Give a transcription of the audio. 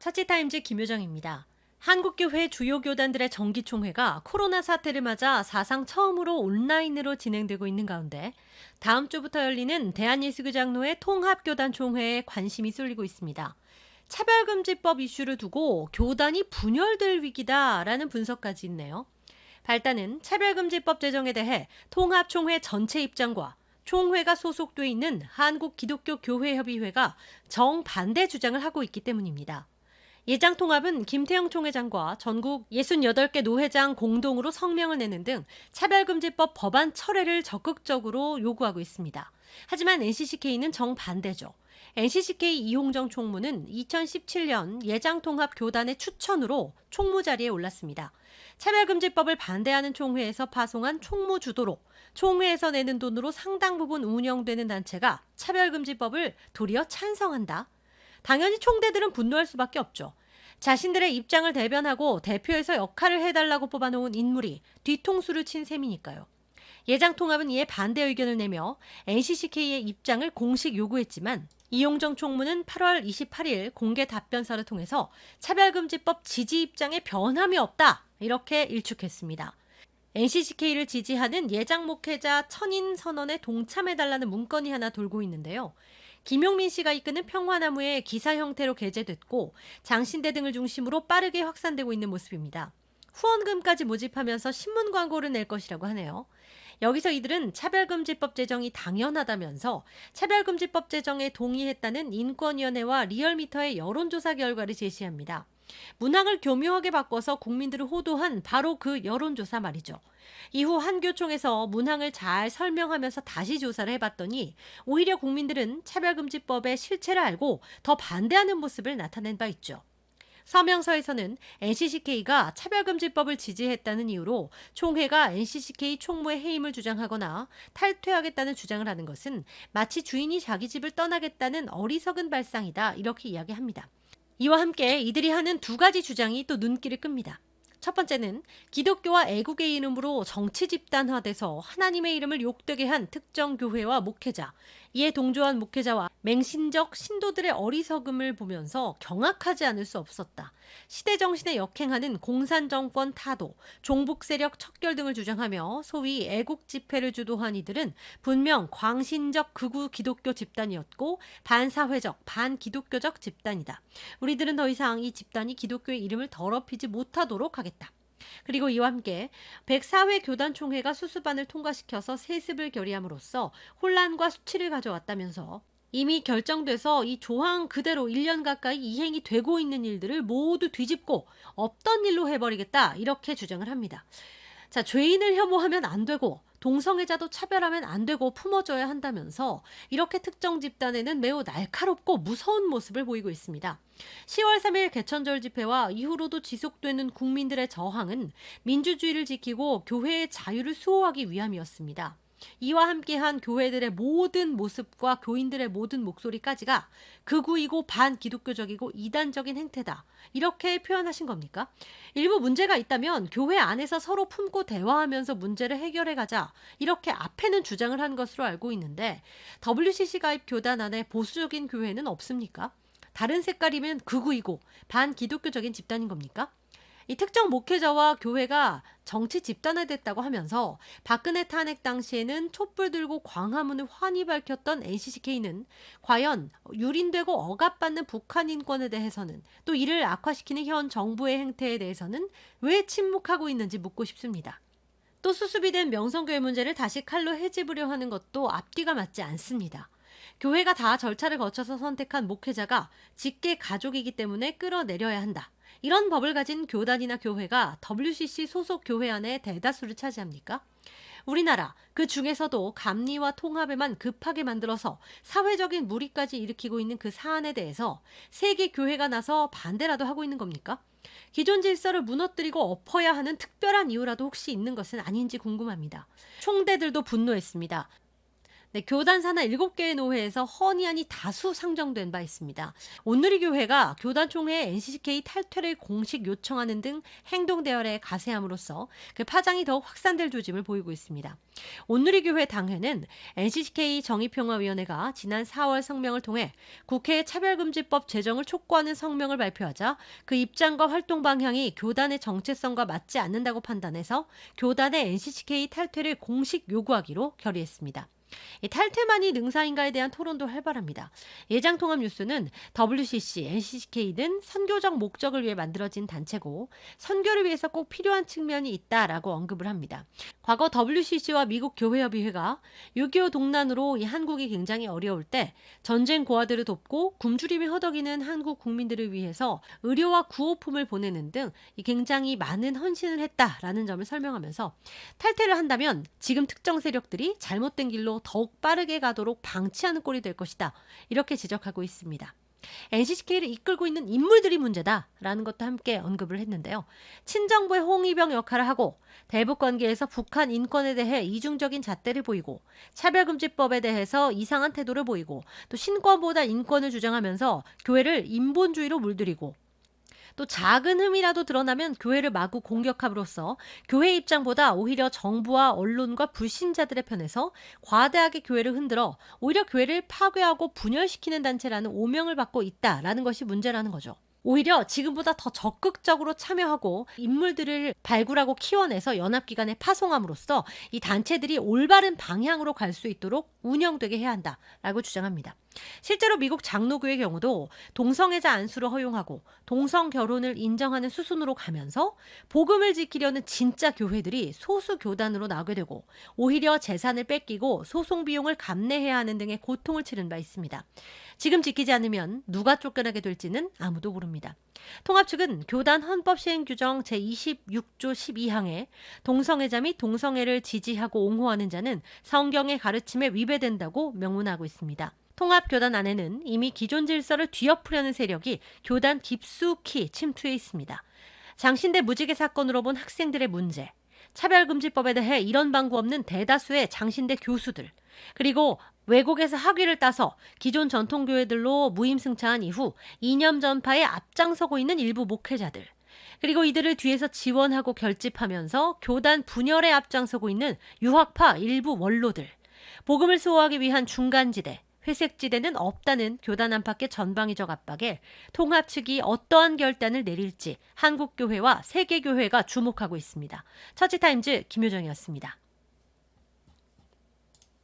차치타임즈 김효정입니다. 한국교회 주요 교단들의 정기총회가 코로나 사태를 맞아 사상 처음으로 온라인으로 진행되고 있는 가운데 다음 주부터 열리는 대한예수교장로회 통합교단 총회에 관심이 쏠리고 있습니다. 차별금지법 이슈를 두고 교단이 분열될 위기다라는 분석까지 있네요. 발단은 차별금지법 제정에 대해 통합총회 전체 입장과 총회가 소속돼 있는 한국기독교교회협의회가 정반대 주장을 하고 있기 때문입니다. 예장통합은 김태형 총회장과 전국 68개 노회장 공동으로 성명을 내는 등 차별금지법 법안 철회를 적극적으로 요구하고 있습니다. 하지만 NCCK는 정반대죠. NCCK 이홍정 총무는 2017년 예장통합 교단의 추천으로 총무 자리에 올랐습니다. 차별금지법을 반대하는 총회에서 파송한 총무 주도로 총회에서 내는 돈으로 상당 부분 운영되는 단체가 차별금지법을 도리어 찬성한다. 당연히 총대들은 분노할 수밖에 없죠. 자신들의 입장을 대변하고 대표에서 역할을 해달라고 뽑아놓은 인물이 뒤통수를 친 셈이니까요. 예장통합은 이에 반대 의견을 내며 NCCK의 입장을 공식 요구했지만 이용정 총무는 8월 28일 공개 답변서를 통해서 차별금지법 지지 입장에 변함이 없다 이렇게 일축했습니다. NCCK를 지지하는 예장 목회자 천인 선언에 동참해달라는 문건이 하나 돌고 있는데요. 김용민 씨가 이끄는 평화나무에 기사 형태로 게재됐고 장신대 등을 중심으로 빠르게 확산되고 있는 모습입니다. 후원금까지 모집하면서 신문 광고를 낼 것이라고 하네요. 여기서 이들은 차별금지법 제정이 당연하다면서 차별금지법 제정에 동의했다는 인권위원회와 리얼미터의 여론조사 결과를 제시합니다. 문항을 교묘하게 바꿔서 국민들을 호도한 바로 그 여론조사 말이죠. 이후 한교총에서 문항을 잘 설명하면서 다시 조사를 해봤더니 오히려 국민들은 차별금지법의 실체를 알고 더 반대하는 모습을 나타낸 바 있죠. 서명서에서는 NCCK가 차별금지법을 지지했다는 이유로 총회가 NCCK 총무의 해임을 주장하거나 탈퇴하겠다는 주장을 하는 것은 마치 주인이 자기 집을 떠나겠다는 어리석은 발상이다 이렇게 이야기합니다. 이와 함께 이들이 하는 두 가지 주장이 또 눈길을 끕니다. 첫 번째는 기독교와 애국의 이름으로 정치 집단화돼서 하나님의 이름을 욕되게 한 특정 교회와 목회자, 이에 동조한 목회자와 맹신적 신도들의 어리석음을 보면서 경악하지 않을 수 없었다. 시대 정신에 역행하는 공산정권 타도, 종북 세력 척결 등을 주장하며 소위 애국 집회를 주도한 이들은 분명 광신적 극우 기독교 집단이었고 반사회적, 반기독교적 집단이다. 우리들은 더 이상 이 집단이 기독교의 이름을 더럽히지 못하도록 하겠다. 그리고 이와 함께 104회 교단총회가 수습안을 통과시켜서 세습을 결의함으로써 혼란과 수치를 가져왔다면서 이미 결정돼서 이 조항 그대로 1년 가까이 이행이 되고 있는 일들을 모두 뒤집고 없던 일로 해버리겠다 이렇게 주장을 합니다. 자, 죄인을 혐오하면 안 되고 동성애자도 차별하면 안 되고 품어줘야 한다면서 이렇게 특정 집단에는 매우 날카롭고 무서운 모습을 보이고 있습니다. 10월 3일 개천절 집회와 이후로도 지속되는 국민들의 저항은 민주주의를 지키고 교회의 자유를 수호하기 위함이었습니다. 이와 함께한 교회들의 모든 모습과 교인들의 모든 목소리까지가 극우이고 반기독교적이고 이단적인 행태다. 이렇게 표현하신 겁니까? 일부 문제가 있다면 교회 안에서 서로 품고 대화하면서 문제를 해결해 가자. 이렇게 앞에는 주장을 한 것으로 알고 있는데 WCC 가입 교단 안에 보수적인 교회는 없습니까? 다른 색깔이면 극우이고 반기독교적인 집단인 겁니까? 이 특정 목회자와 교회가 정치 집단화됐다고 하면서 박근혜 탄핵 당시에는 촛불 들고 광화문을 환히 밝혔던 NCCK는 과연 유린되고 억압받는 북한 인권에 대해서는 또 이를 악화시키는 현 정부의 행태에 대해서는 왜 침묵하고 있는지 묻고 싶습니다. 또 수습이 된 명성교회 문제를 다시 칼로 헤집으려 하는 것도 앞뒤가 맞지 않습니다. 교회가 다 절차를 거쳐서 선택한 목회자가 직계 가족이기 때문에 끌어내려야 한다. 이런 법을 가진 교단이나 교회가 WCC 소속 교회 안에 대다수를 차지합니까? 우리나라 그 중에서도 감리와 통합에만 급하게 만들어서 사회적인 무리까지 일으키고 있는 그 사안에 대해서 세계 교회가 나서 반대라도 하고 있는 겁니까? 기존 질서를 무너뜨리고 엎어야 하는 특별한 이유라도 혹시 있는 것은 아닌지 궁금합니다. 총대들도 분노했습니다. 네, 교단 산하 7개의 노회에서 헌의안이 다수 상정된 바 있습니다. 온누리교회가 교단총회에 NCCK 탈퇴를 공식 요청하는 등 행동 대열에 가세함으로써 그 파장이 더욱 확산될 조짐을 보이고 있습니다. 온누리교회 당회는 NCCK 정의평화위원회가 지난 4월 성명을 통해 국회에 차별금지법 제정을 촉구하는 성명을 발표하자 그 입장과 활동 방향이 교단의 정체성과 맞지 않는다고 판단해서 교단의 NCCK 탈퇴를 공식 요구하기로 결의했습니다. 이 탈퇴만이 능사인가에 대한 토론도 활발합니다. 예장통합뉴스는 WCC, NCCK는 선교적 목적을 위해 만들어진 단체고 선교를 위해서 꼭 필요한 측면이 있다라고 언급을 합니다. 과거 WCC와 미국 교회협의회가 6.25 동란으로 이 한국이 굉장히 어려울 때 전쟁 고아들을 돕고 굶주림이 허덕이는 한국 국민들을 위해서 의료와 구호품을 보내는 등 굉장히 많은 헌신을 했다라는 점을 설명하면서 탈퇴를 한다면 지금 특정 세력들이 잘못된 길로 더욱 빠르게 가도록 방치하는 꼴이 될 것이다. 이렇게 지적하고 있습니다. NCCK를 이끌고 있는 인물들이 문제다라는 것도 함께 언급을 했는데요. 친정부의 홍위병 역할을 하고 대북 관계에서 북한 인권에 대해 이중적인 잣대를 보이고 차별금지법에 대해서 이상한 태도를 보이고 또 신권보다 인권을 주장하면서 교회를 인본주의로 물들이고 또 작은 흠이라도 드러나면 교회를 마구 공격함으로써 교회 입장보다 오히려 정부와 언론과 불신자들의 편에서 과대하게 교회를 흔들어 오히려 교회를 파괴하고 분열시키는 단체라는 오명을 받고 있다라는 것이 문제라는 거죠. 오히려 지금보다 더 적극적으로 참여하고 인물들을 발굴하고 키워내서 연합기관에 파송함으로써 이 단체들이 올바른 방향으로 갈 수 있도록 운영되게 해야 한다라고 주장합니다. 실제로 미국 장로교의 경우도 동성애자 안수를 허용하고 동성 결혼을 인정하는 수순으로 가면서 복음을 지키려는 진짜 교회들이 소수 교단으로 나오게 되고 오히려 재산을 뺏기고 소송 비용을 감내해야 하는 등의 고통을 치른 바 있습니다. 지금 지키지 않으면 누가 쫓겨나게 될지는 아무도 모릅니다. 통합 측은 교단 헌법 시행 규정 제26조 12항에 동성애자 및 동성애를 지지하고 옹호하는 자는 성경의 가르침에 위배된다고 명문하고 있습니다. 통합교단 안에는 이미 기존 질서를 뒤엎으려는 세력이 교단 깊숙이 침투해 있습니다. 장신대 무지개 사건으로 본 학생들의 문제, 차별금지법에 대해 이런 방구 없는 대다수의 장신대 교수들, 그리고 외국에서 학위를 따서 기존 전통교회들로 무임승차한 이후 이념 전파에 앞장서고 있는 일부 목회자들, 그리고 이들을 뒤에서 지원하고 결집하면서 교단 분열에 앞장서고 있는 유학파 일부 원로들, 복음을 수호하기 위한 중간지대, 회색지대는 없다는 교단 안팎의 전방위적 압박에 통합 측이 어떠한 결단을 내릴지 한국교회와 세계교회가 주목하고 있습니다. 처치타임즈 김효정이었습니다.